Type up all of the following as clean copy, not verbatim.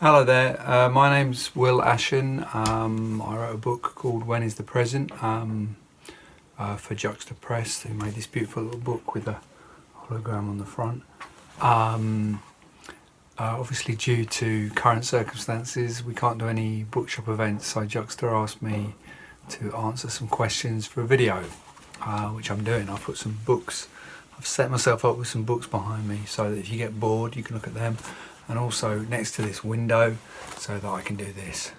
Hello there, my name's Will Ashon. I wrote a book called When is the Present for Juxta Press, who made this beautiful little book with a hologram on the front. Obviously due to current circumstances we can't do any bookshop events, so Juxta asked me to answer some questions for a video, which I'm doing. I've put some books, I've set myself up with some books behind me so that if you get bored you can look at them, and also next to this window so that I can do this.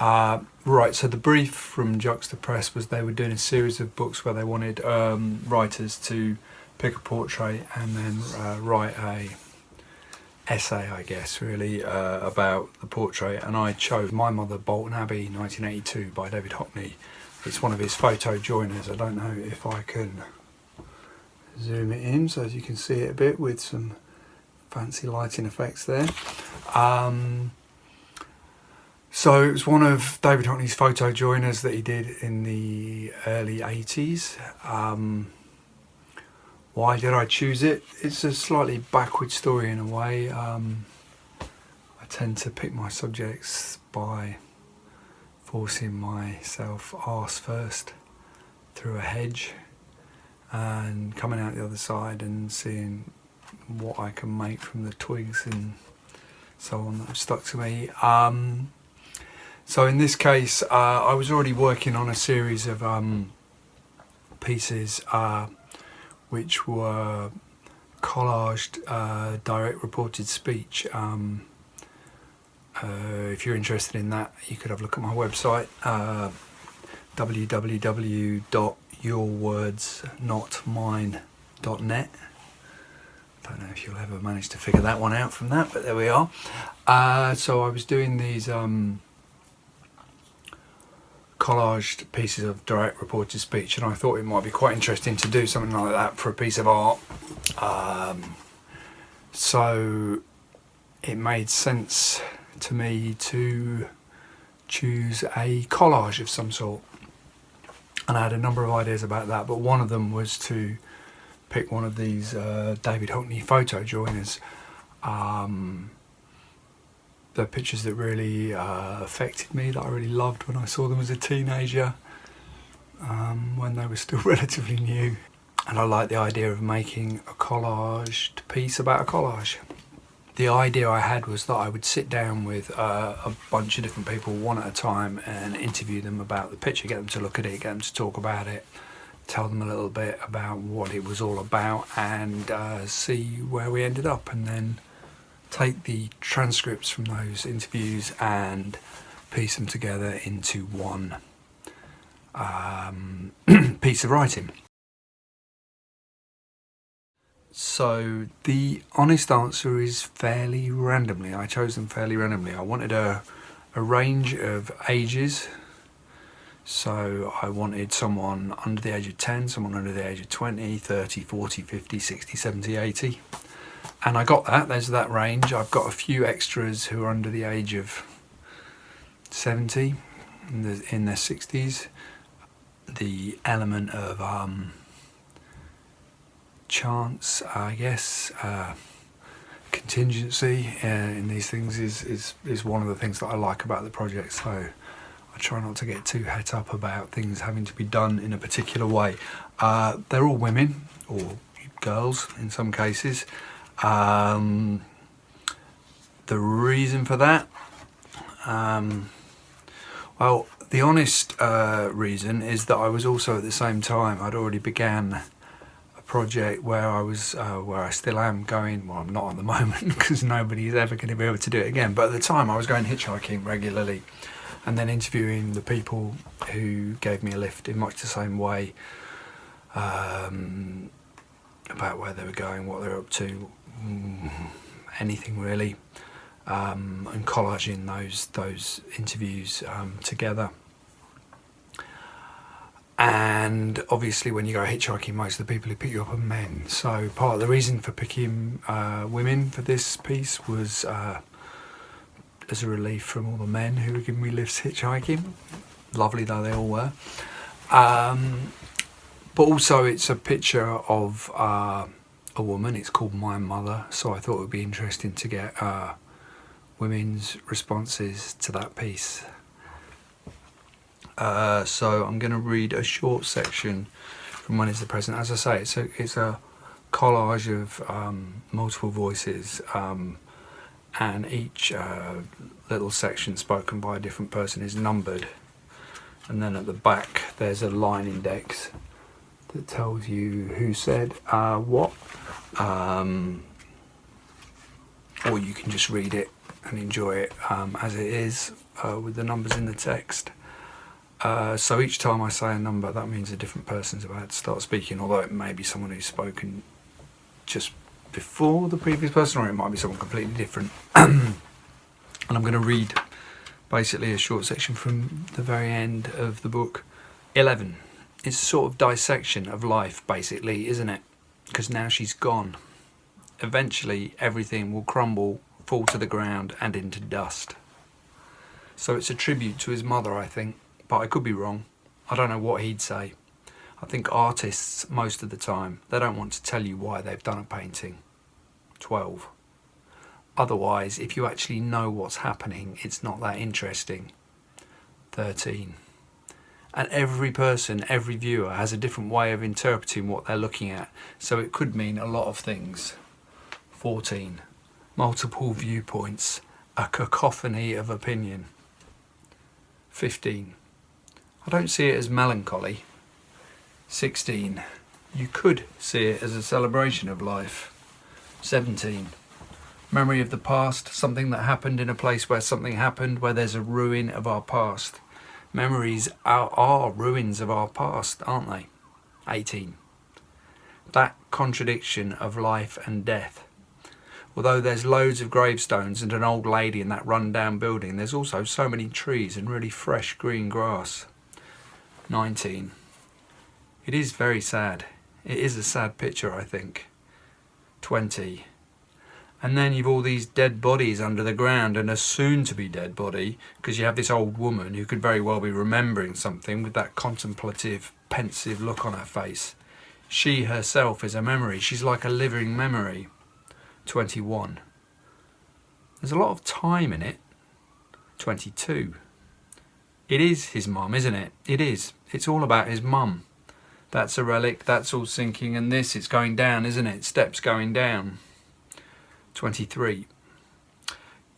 Right, so the brief from Juxta Press was they were doing a series of books where they wanted writers to pick a portrait and then write a essay, I guess, really, about the portrait, and I chose My Mother, Bolton Abbey, 1982 by David Hockney. It's one of his photo joiners. I don't know if I can zoom it in so as you can see it a bit with some fancy lighting effects there. So it was one of David Hockney's photo joiners that he did in the early 80s. Why did I choose it? It's a slightly backward story in a way. I tend to pick my subjects by forcing myself arse first through a hedge and coming out the other side and seeing what I can make from the twigs and so on that have stuck to me. So in this case, I was already working on a series of pieces which were collaged direct reported speech. If you're interested in that, you could have a look at my website, www.yourwordsnotmine.net. Don't know if you'll ever manage to figure that one out from that, but there we are. So I was doing these collaged pieces of direct reported speech, and I thought it might be quite interesting to do something like that for a piece of art. So it made sense to me to choose a collage of some sort, and I had a number of ideas about that, but one of them was to pick one of these David Hockney photo joiners. The pictures that really affected me, that I really loved when I saw them as a teenager, when they were still relatively new. And I like the idea of making a collaged piece about a collage. The idea I had was that I would sit down with a bunch of different people one at a time and interview them about the picture, get them to look at it, get them to talk about it, tell them a little bit about what it was all about, and see where we ended up, and then take the transcripts from those interviews and piece them together into one piece of writing. So the honest answer is fairly randomly. I chose them fairly randomly. I wanted a range of ages. So I wanted someone under the age of 10, someone under the age of 20, 30, 40, 50, 60, 70, 80. And I got that, there's that range. I've got a few extras who are under the age of 70, in their 60s. The element of chance, I guess, contingency in these things is one of the things that I like about the project. So I try not to get too het up about things having to be done in a particular way. They're all women, or girls in some cases. The reason for that, well, the honest reason is that I was also at the same time, I'd already began a project where I was, where I still am going, well I'm not at the moment because nobody's ever going to be able to do it again, but at the time I was going hitchhiking regularly and then interviewing the people who gave me a lift in much the same way, about where they were going, what they were up to, anything really, and collaging those interviews together. And obviously when you go hitchhiking, most of the people who pick you up are men, so part of the reason for picking women for this piece was as a relief from all the men who were giving me lifts hitchhiking, lovely though they all were. But also it's a picture of a woman. It's called My Mother, so I thought it would be interesting to get women's responses to that piece. So I'm going to read a short section from When Is the Present. As I say, it's a collage of multiple voices, and each little section spoken by a different person is numbered, and then at the back there's a line index that tells you who said what, or you can just read it and enjoy it as it is, with the numbers in the text. So each time I say a number, that means a different person's about to start speaking, although it may be someone who's spoken just before the previous person, or it might be someone completely different. And I'm going to read basically a short section from the very end of the book. 11. It's a sort of dissection of life, basically, isn't it? Because now she's gone. Eventually, everything will crumble, fall to the ground and into dust. So it's a tribute to his mother, I think. But I could be wrong. I don't know what he'd say. I think artists, most of the time, they don't want to tell you why they've done a painting. 12. Otherwise, if you actually know what's happening, it's not that interesting. 13. And every person, every viewer has a different way of interpreting what they're looking at, so it could mean a lot of things. 14. Multiple viewpoints, a cacophony of opinion. 15. I don't see it as melancholy. 16. You could see it as a celebration of life. 17. Memory of the past, something that happened in a place where something happened, where there's a ruin of our past. Memories are ruins of our past, aren't they? 18. That contradiction of life and death. Although there's loads of gravestones and an old lady in that run-down building, there's also so many trees and really fresh green grass. 19. It is very sad. It is a sad picture, I think. 20. And then you've all these dead bodies under the ground, and a soon-to-be dead body, because you have this old woman who could very well be remembering something with that contemplative, pensive look on her face. She herself is a memory. She's like a living memory. 21. There's a lot of time in it. 22. It is his mum, isn't it? It is. It's all about his mum. That's a relic, that's all sinking, and this, it's going down, isn't it? Steps going down. 23.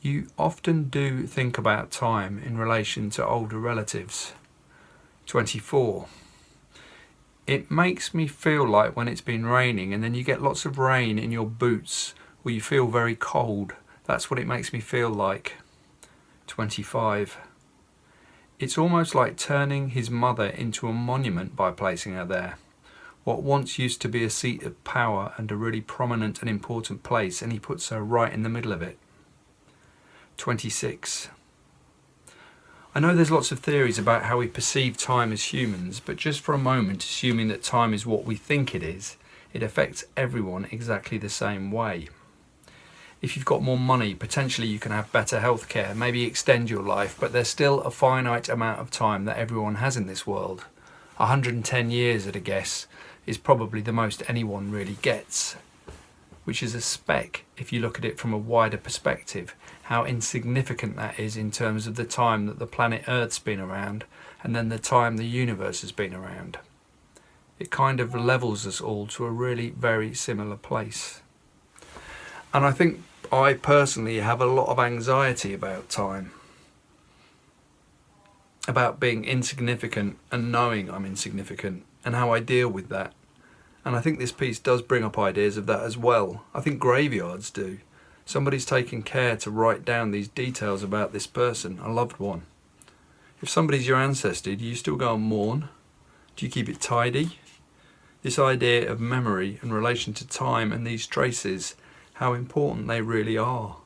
You often do think about time in relation to older relatives. 24. It makes me feel like when it's been raining and then you get lots of rain in your boots, or you feel very cold. That's what it makes me feel like. 25. It's almost like turning his mother into a monument by placing her there. What once used to be a seat of power and a really prominent and important place, and he puts her right in the middle of it. 26. I know there's lots of theories about how we perceive time as humans, but just for a moment, assuming that time is what we think it is, it affects everyone exactly the same way. If you've got more money, potentially you can have better health care, maybe extend your life, but there's still a finite amount of time that everyone has in this world. 110 years at a guess is probably the most anyone really gets, which is a speck if you look at it from a wider perspective, how insignificant that is in terms of the time that the planet Earth's been around and then the time the universe has been around. It kind of levels us all to a really very similar place. And I think I personally have a lot of anxiety about time, about being insignificant and knowing I'm insignificant and how I deal with that. And I think this piece does bring up ideas of that as well. I think graveyards do. Somebody's taken care to write down these details about this person, a loved one. If somebody's your ancestor, do you still go and mourn? Do you keep it tidy? This idea of memory in relation to time and these traces, how important they really are,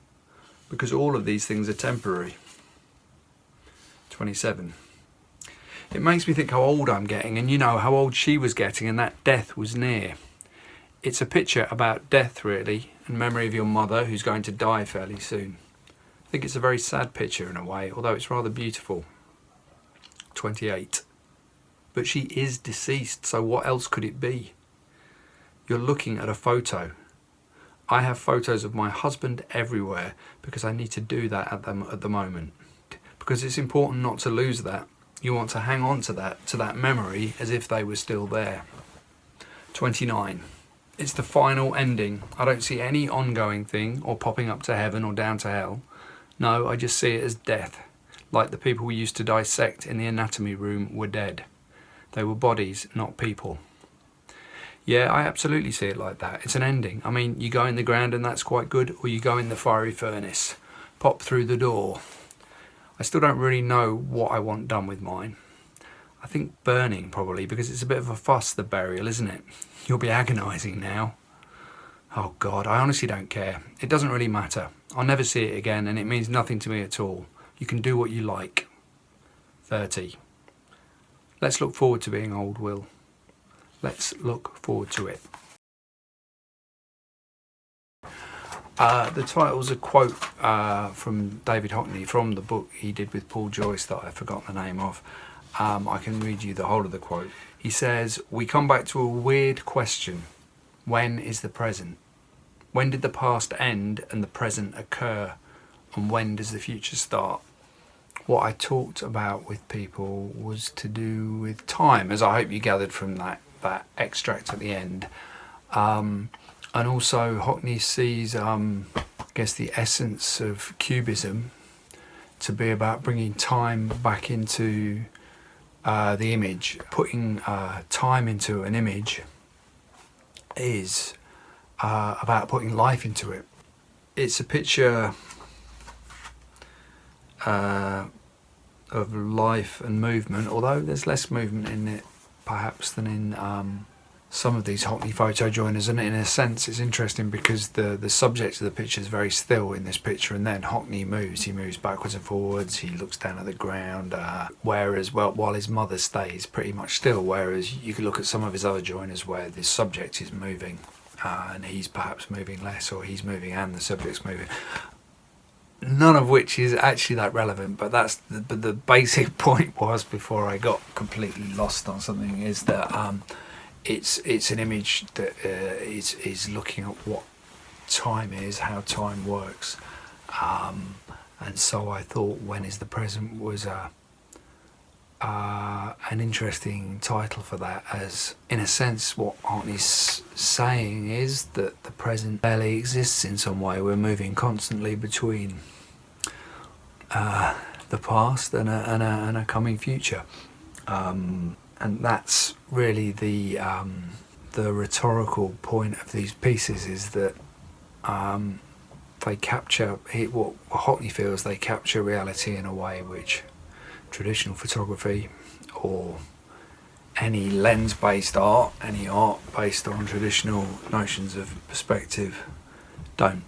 because all of these things are temporary. 27. It makes me think how old I'm getting, and you know how old she was getting, and that death was near. It's a picture about death really, and memory of your mother who's going to die fairly soon. I think it's a very sad picture in a way, although it's rather beautiful. 28. But she is deceased, so what else could it be? You're looking at a photo, I have photos of my husband everywhere because I need to do that at the moment. Because it's important not to lose that. You want to hang on to that memory as if they were still there. 29. It's the final ending. I don't see any ongoing thing or popping up to heaven or down to hell. No, I just see it as death. Like the people we used to dissect in the anatomy room were dead. They were bodies, not people. Yeah, I absolutely see it like that. It's an ending. I mean, you go in the ground and that's quite good, or you go in the fiery furnace, pop through the door. I still don't really know what I want done with mine. I think burning probably, because it's a bit of a fuss, the burial, isn't it? You'll be agonising now. Oh God, I honestly don't care. It doesn't really matter. I'll never see it again and it means nothing to me at all. You can do what you like. 30. Let's look forward to being old, Will. Let's look forward to it. The title's a quote from David Hockney from the book he did with Paul Joyce that I forgot the name of. I can read you the whole of the quote. He says, "We come back to a weird question. When is the present? When did the past end and the present occur? And when does the future start?" What I talked about with people was to do with time, as I hope you gathered from that extract at the end. And also Hockney sees, I guess, the essence of Cubism to be about bringing time back into the image. Putting time into an image is about putting life into it. It's a picture of life and movement, although there's less movement in it perhaps than in some of these Hockney photo joiners, and in a sense it's interesting because the subject of the picture is very still in this picture, and then Hockney moves. He moves backwards and forwards, he looks down at the ground, whereas while his mother stays pretty much still, whereas you could look at some of his other joiners where the subject is moving and he's perhaps moving less, or he's moving and the subject's moving. None of which is actually that relevant, but that's the basic point was, before I got completely lost on something, is that it's an image that is looking at what time is, how time works, and so I thought "When is the present" was an interesting title for that, as in a sense what Hockney's saying is that the present barely exists in some way. We're moving constantly between the past and a coming future. And that's really the rhetorical point of these pieces, is that they capture what Hockney feels they capture reality in a way which traditional photography or any lens-based art, any art based on traditional notions of perspective, don't.